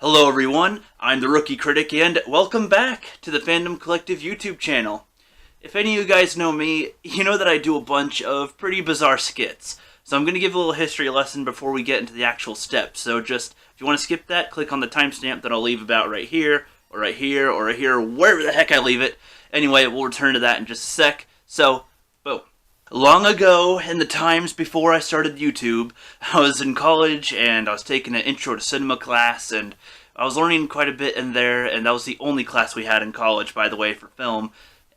Hello everyone, I'm the Rookie Critic and welcome back to the Fandom Collective YouTube channel. If any of you guys know me, you know that I do a bunch of pretty bizarre skits. So I'm going to give a little history lesson before we get into the actual steps. So just, if you want to skip that, click on the timestamp that I'll leave about right here, or right here, or right here, wherever the heck I leave it. Anyway, we'll return to that in just a sec. So, boom. Long ago, in the times before I started YouTube, I was in college and I was taking an intro to cinema class and I was learning quite a bit in there, and that was the only class we had in college, by the way, for film.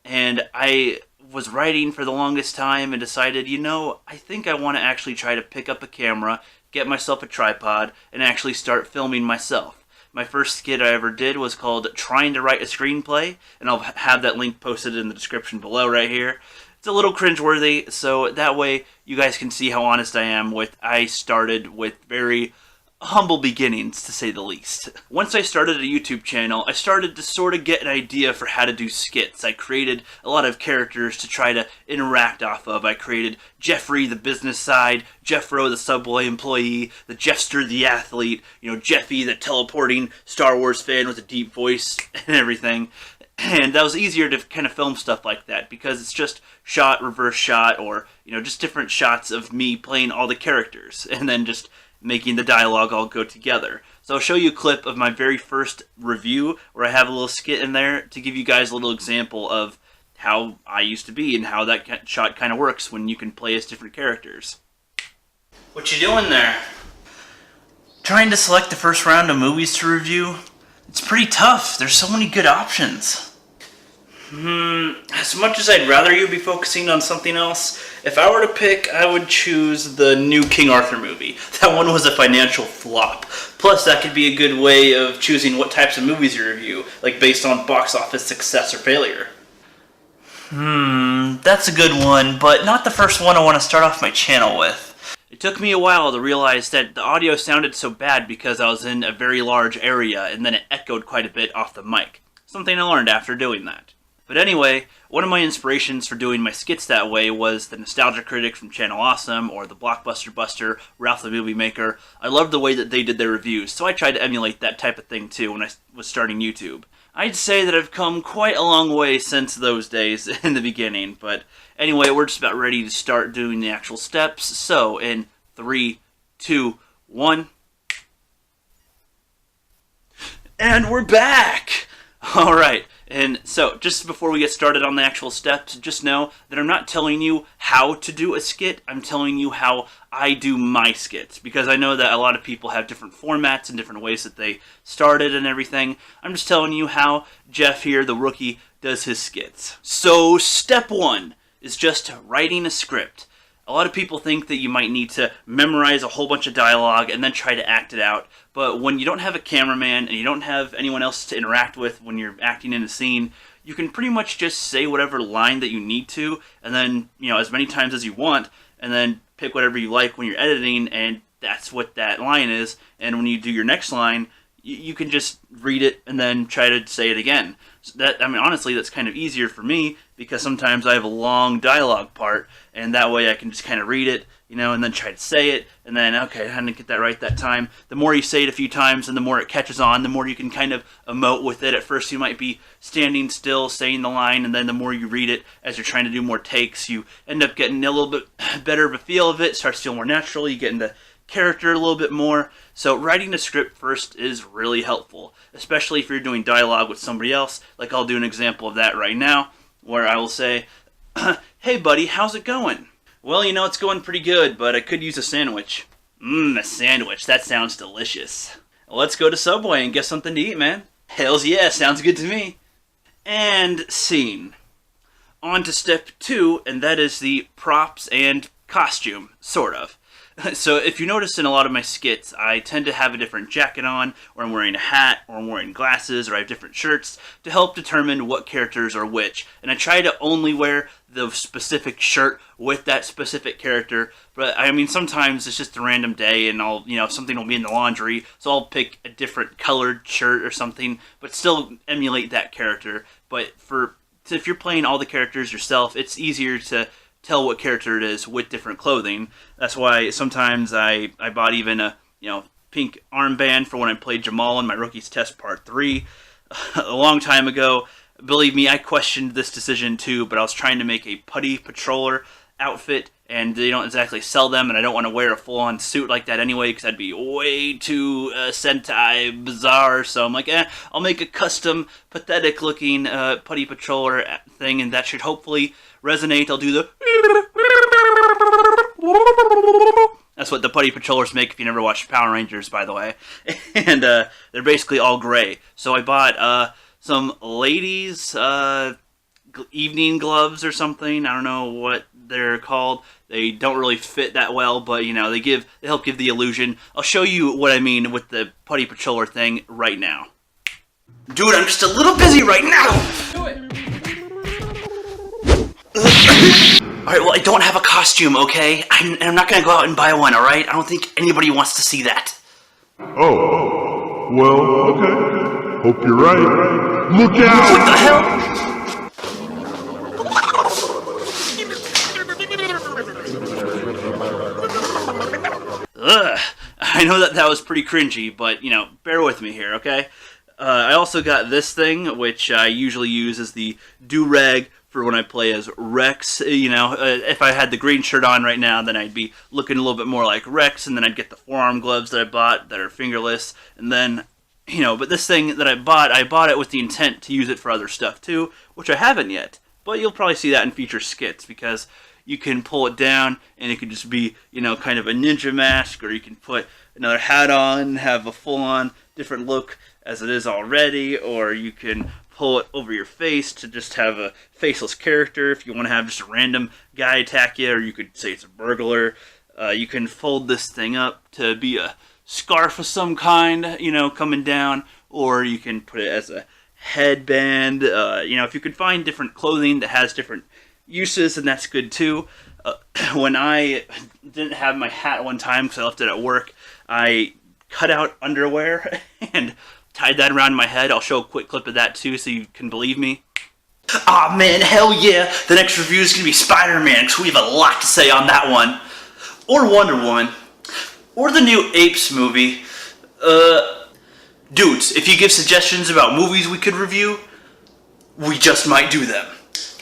And I was writing for the longest time and decided, you know, I think I want to actually try to pick up a camera, get myself a tripod, and actually start filming myself. My first skit I ever did was called Trying to Write a Screenplay, and I'll have that link posted in the description below right here. It's a little cringeworthy, so that way you guys can see how honest I am with I started with very humble beginnings, to say the least. Once I started a YouTube channel, I started to sort of get an idea for how to do skits. I created a lot of characters to try to interact off of. I created Jeffrey, the business side, Jeffro, the Subway employee, the Jeffster, the athlete, you know, Jeffy, the teleporting Star Wars fan with a deep voice and everything. And that was easier to kind of film stuff like that because it's just shot, reverse shot, or, you know, just different shots of me playing all the characters and then just making the dialogue all go together. So I'll show you a clip of my very first review where I have a little skit in there to give you guys a little example of how I used to be and how that shot kind of works when you can play as different characters. What you doing there? Trying to select the first round of movies to review? It's pretty tough. There's so many good options. As much as I'd rather you be focusing on something else, if I were to pick, I would choose the new King Arthur movie. That one was a financial flop. Plus, that could be a good way of choosing what types of movies you review, like based on box office success or failure. That's a good one, but not the first one I want to start off my channel with. It took me a while to realize that the audio sounded so bad because I was in a very large area and then it echoed quite a bit off the mic. Something I learned after doing that. But anyway, one of my inspirations for doing my skits that way was the Nostalgia Critic from Channel Awesome or the Blockbuster Buster, Ralph the Movie Maker. I loved the way that they did their reviews, so I tried to emulate that type of thing too when I was starting YouTube. I'd say that I've come quite a long way since those days in the beginning, but anyway, we're just about ready to start doing the actual steps. So in 3, 2, 1... And we're back! Alright, and so just before we get started on the actual steps, just know that I'm not telling you how to do a skit, I'm telling you how I do my skits, because I know that a lot of people have different formats and different ways that they started and everything. I'm just telling you how Geoff here, the rookie, does his skits. So step 1 is just writing a script. A lot of people think that you might need to memorize a whole bunch of dialogue and then try to act it out. But when you don't have a cameraman and you don't have anyone else to interact with when you're acting in a scene, you can pretty much just say whatever line that you need to, and then, you know, as many times as you want, and then pick whatever you like when you're editing, and that's what that line is. And when you do your next line, you can just read it and then try to say it again. So that, I mean, honestly, that's kind of easier for me because sometimes I have a long dialogue part, and that way I can just kind of read it, you know, and then try to say it, and then, okay, I didn't get that right that time. The more you say it a few times and the more it catches on, the more you can kind of emote with it. At first you might be standing still, saying the line, and then the more you read it, as you're trying to do more takes, you end up getting a little bit better of a feel of it, starts to feel more natural, you get into character a little bit more. So writing a script first is really helpful, especially if you're doing dialogue with somebody else. Like I'll do an example of that right now, where I will say, "Hey buddy, how's it going?" "Well, you know, it's going pretty good, but I could use a sandwich." A sandwich, that sounds delicious." "Let's go to Subway and get something to eat, man." "Hells yeah, sounds good to me." And scene. On to step 2, and that is the props and costume, sort of. So if you notice in a lot of my skits, I tend to have a different jacket on, or I'm wearing a hat, or I'm wearing glasses, or I have different shirts to help determine what characters are which. And I try to only wear the specific shirt with that specific character. But I mean, sometimes it's just a random day and I'll, you know, something will be in the laundry, so I'll pick a different colored shirt or something, but still emulate that character. But if you're playing all the characters yourself, it's easier to tell what character it is with different clothing. That's why sometimes I bought even a pink armband for when I played Jamal in my Rookie's Test Part 3 a long time ago. Believe me, I questioned this decision too, but I was trying to make a putty patroller outfit, and they don't exactly sell them, and I don't want to wear a full-on suit like that anyway, because that'd be way too Sentai bizarre, so I'm like, I'll make a custom, pathetic-looking putty patroller thing, and that should hopefully resonate. I'll do the... That's what the putty patrollers make if you never watched Power Rangers, by the way. And they're basically all gray. So I bought some ladies' evening gloves or something. I don't know what they're called. They don't really fit that well, but they help give the illusion. I'll show you what I mean with the putty patroller thing right now. Dude, I'm just a little busy right now. Do it. Alright, well, I don't have a costume, okay? I'm not gonna go out and buy one, alright? I don't think anybody wants to see that. Oh, well, okay. Hope you're right. Look out! What the hell? Ugh. I know that was pretty cringy, but, bear with me here, okay? I also got this thing, which I usually use as the do-rag for when I play as Rex. If I had the green shirt on right now, then I'd be looking a little bit more like Rex, and then I'd get the forearm gloves that I bought that are fingerless, and then, but this thing that I bought it with the intent to use it for other stuff too, which I haven't yet, but you'll probably see that in future skits, because you can pull it down, and it can just be, kind of a ninja mask, or you can put another hat on, have a full-on different look as it is already, or you can pull it over your face to just have a faceless character if you want to have just a random guy attack you, or you could say it's a burglar. You can fold this thing up to be a scarf of some kind, coming down, or you can put it as a headband. If you could find different clothing that has different uses, then that's good too. When I didn't have my hat one time because I left it at work, I cut out underwear and tied that around my head. I'll show a quick clip of that too so you can believe me. Aw man, hell yeah! The next review is going to be Spider-Man, because we have a lot to say on that one. Or Wonder Woman. Or the new Apes movie. Dudes, if you give suggestions about movies we could review, we just might do them.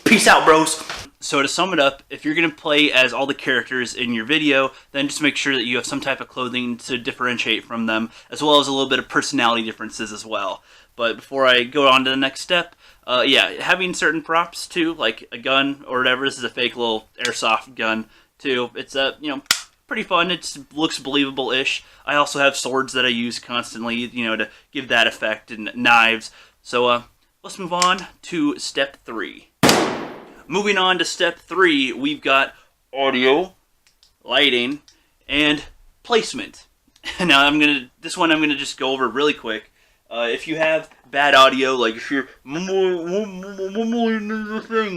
Peace out, bros. So to sum it up, if you're going to play as all the characters in your video, then just make sure that you have some type of clothing to differentiate from them, as well as a little bit of personality differences as well. But before I go on to the next step, having certain props too, like a gun or whatever. This is a fake little airsoft gun too. It's pretty fun. It looks believable-ish. I also have swords that I use constantly, to give that effect, and knives. So let's move on to step 3. Moving on to step 3, we've got audio, lighting, and placement. Now I'm gonna just go over really quick. If you have bad audio, like if you're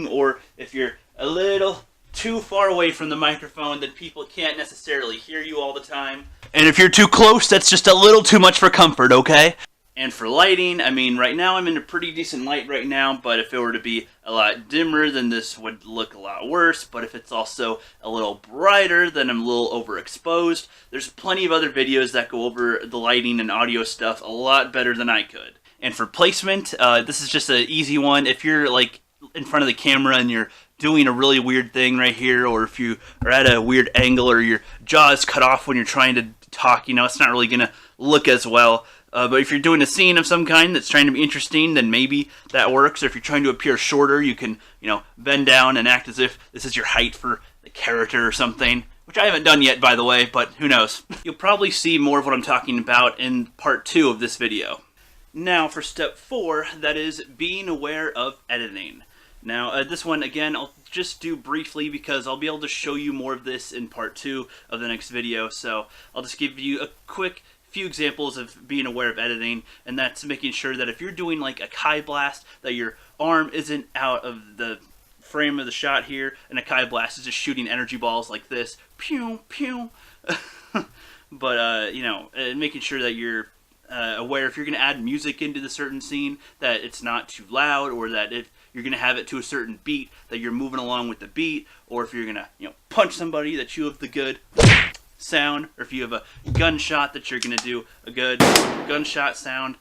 or if you're a little too far away from the microphone, then people can't necessarily hear you all the time. And if you're too close, that's just a little too much for comfort, okay? And for lighting, right now I'm in a pretty decent light right now, but if it were to be a lot dimmer, then this would look a lot worse. But if it's also a little brighter, then I'm a little overexposed. There's plenty of other videos that go over the lighting and audio stuff a lot better than I could. And for placement, this is just an easy one. If you're like in front of the camera and you're doing a really weird thing right here, or if you are at a weird angle, or your jaw is cut off when you're trying to talk, it's not really going to look as well. But if you're doing a scene of some kind that's trying to be interesting, then maybe that works. Or if you're trying to appear shorter, you can, bend down and act as if this is your height for the character or something. Which I haven't done yet, by the way, but who knows. You'll probably see more of what I'm talking about in part 2 of this video. Now for step 4, that is being aware of editing. Now this one, again, I'll just do briefly because I'll be able to show you more of this in part 2 of the next video. So I'll just give you a quick few examples of being aware of editing, and that's making sure that if you're doing like a Kai blast, that your arm isn't out of the frame of the shot here, and a Kai blast is just shooting energy balls like this, pew pew. But making sure that you're aware if you're going to add music into the certain scene, that it's not too loud, or that if you're going to have it to a certain beat that you're moving along with the beat, or if you're going to, punch somebody that you have the good sound, or if you have a gunshot that you're going to do a good gunshot sound,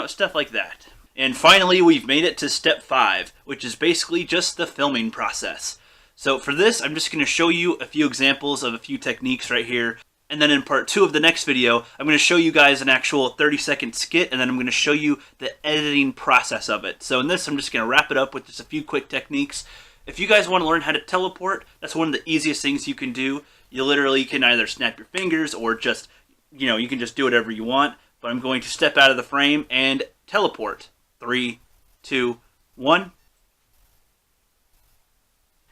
stuff like that. And finally, we've made it to step 5, which is basically just the filming process. So for this, I'm just going to show you a few examples of a few techniques right here. And then in part 2 of the next video, I'm going to show you guys an actual 30-second skit, and then I'm going to show you the editing process of it. So in this, I'm just going to wrap it up with just a few quick techniques. If you guys want to learn how to teleport, that's one of the easiest things you can do. You literally can either snap your fingers or just, you can just do whatever you want. But I'm going to step out of the frame and teleport. 3, 2, 1.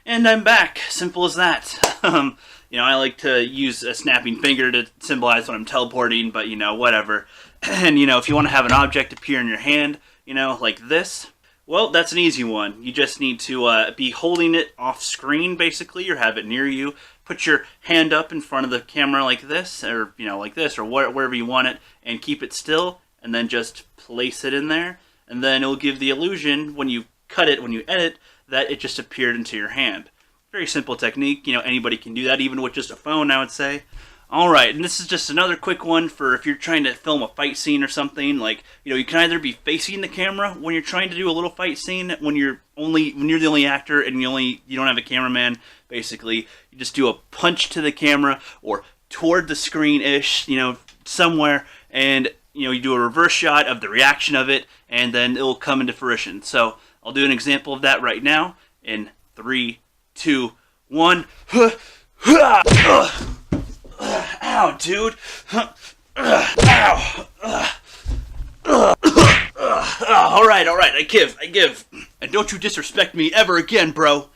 And I'm back. Simple as that. I like to use a snapping finger to symbolize when I'm teleporting, but, whatever. And, if you want to have an object appear in your hand, like this, well, that's an easy one. You just need to be holding it off screen, basically, or have it near you. Put your hand up in front of the camera like this, or, like this, or wherever you want it, and keep it still, and then just place it in there. And then it'll give the illusion, when you cut it, when you edit, that it just appeared into your hand. Very simple technique. Anybody can do that, even with just a phone, I would say. Alright, and this is just another quick one for if you're trying to film a fight scene or something. Like, you can either be facing the camera when you're trying to do a little fight scene, when you're the only actor and you don't have a cameraman, basically. You just do a punch to the camera or toward the screen-ish, somewhere, and you do a reverse shot of the reaction of it, and then it'll come into fruition. So I'll do an example of that right now in 3, 2, 1. Ow, dude. Ow. Alright, I give. And don't you disrespect me ever again, bro.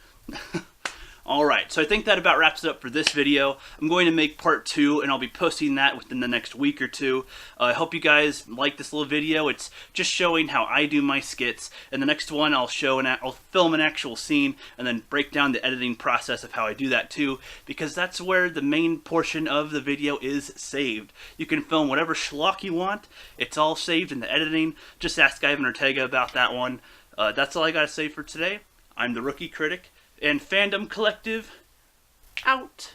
Alright, so I think that about wraps it up for this video. I'm going to make part 2, and I'll be posting that within the next week or two. I hope you guys like this little video. It's just showing how I do my skits. And the next one, I'll film an actual scene, and then break down the editing process of how I do that too, because that's where the main portion of the video is saved. You can film whatever schlock you want. It's all saved in the editing. Just ask Ivan Ortega about that one. That's all I gotta say for today. I'm the Rookie Critic. And Fandom Collective, out.